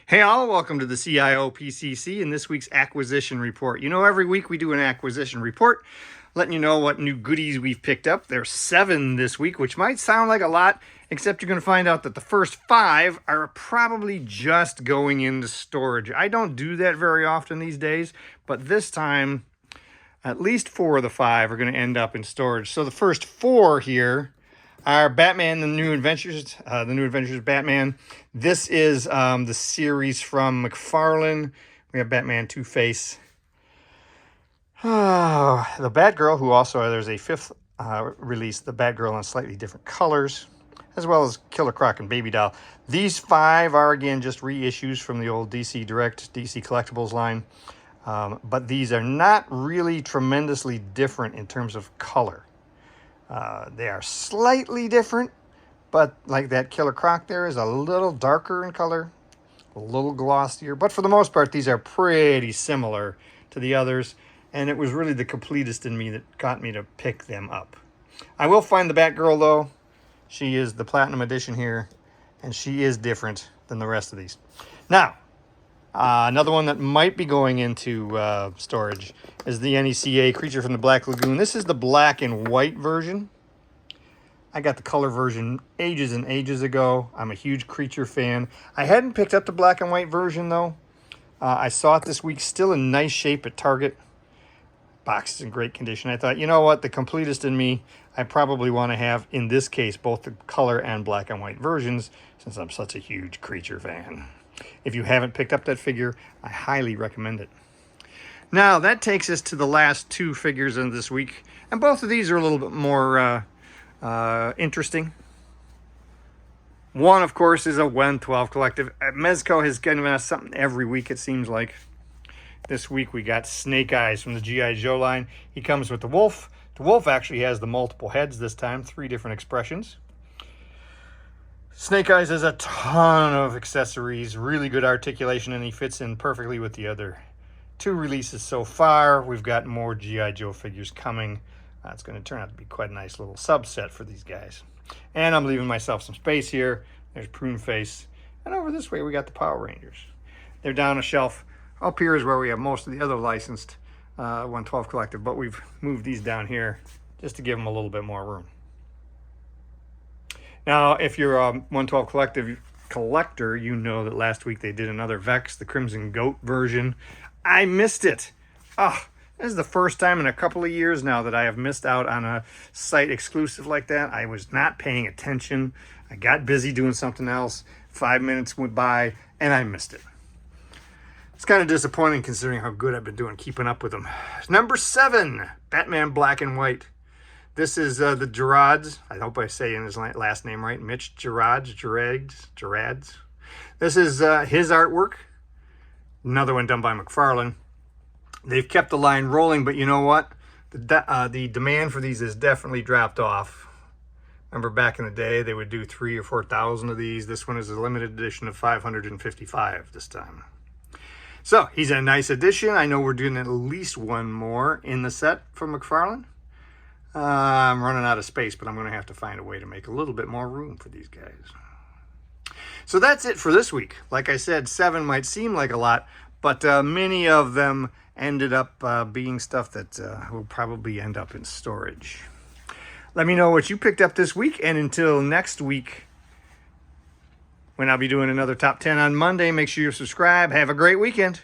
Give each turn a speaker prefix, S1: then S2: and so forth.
S1: Hey all, welcome to the CIOPCC and this week's acquisition report. You know, every week we do an acquisition report, letting you know what new goodies we've picked up. There's 7 this week, which might sound like a lot, except you're going to find out that the first 5 are probably just going into storage. I don't do that very often these days, but this time, at least 4 of the 5 are going to end up in storage. So the first 4 here are Batman, the New Adventures Batman. This is the series from McFarlane. We have Batman, Two-Face. Oh, the Batgirl, who also, there's a 5th release, the Batgirl in slightly different colors, as well as Killer Croc and Baby Doll. These 5 are, again, just reissues from the old DC Direct, DC Collectibles line. But these are not really tremendously different in terms of color. They are slightly different, but like that Killer Croc there is a little darker in color, a little glossier. But for the most part, these are pretty similar to the others, and it was really the completist in me that got me to pick them up. I will find the Batgirl, though. She is the Platinum Edition here, and she is different than the rest of these. Now, another one that might be going into storage is the NECA Creature from the Black Lagoon. This is the black and white version. I got the color version ages and ages ago. I'm a huge Creature fan. I hadn't picked up the black and white version, though. I saw it this week, still in nice shape at Target. Box is in great condition. I thought, you know what, the completist in me, I probably want to have, in this case, both the color and black and white versions, since I'm such a huge Creature fan. If you haven't picked up that figure, I highly recommend it. Now, that takes us to the last 2 figures in this week, and both of these are a little bit more interesting. One, of course, is a 1/12 collective. Mezco has given us something every week, it seems like. This week we got Snake Eyes from the G.I. Joe line. He comes with the wolf. The wolf actually has the multiple heads this time, 3 different expressions. Snake Eyes has a ton of accessories, really good articulation, and he fits in perfectly with the other 2 releases so far. We've got more G.I. Joe figures coming. It's going to turn out to be quite a nice little subset for these guys. And I'm leaving myself some space here. There's Prune Face. And over this way we got the Power Rangers. They're down a shelf. Up here is where we have most of the other licensed 1/12 collective, but we've moved these down here just to give them a little bit more room. Now, if you're a 1/12 collective collector, you know that last week they did another Vex, the Crimson Goat version. I missed it. Oh, this is the first time in a couple of years now that I have missed out on a site exclusive like that. I was not paying attention. I got busy doing something else. 5 minutes went by, and I missed it. It's kind of disappointing considering how good I've been doing keeping up with them. Number 7, Batman Black and White. This is the Gerards. I hope I say in his last name right. Mitch Gerards. This is his artwork. Another one done by McFarlane. They've kept the line rolling, but you know what? The demand for these has definitely dropped off. Remember back in the day, they would do 3,000 or 4,000 of these. This one is a limited edition of 555 this time. So, he's a nice addition. I know we're doing at least 1 more in the set from McFarlane. I'm running out of space, but I'm going to have to find a way to make a little bit more room for these guys. So that's it for this week. Like I said, 7 might seem like a lot, but many of them ended up being stuff that will probably end up in storage. Let me know what you picked up this week, and until next week, when I'll be doing another Top 10 on Monday, make sure you subscribe. Have a great weekend.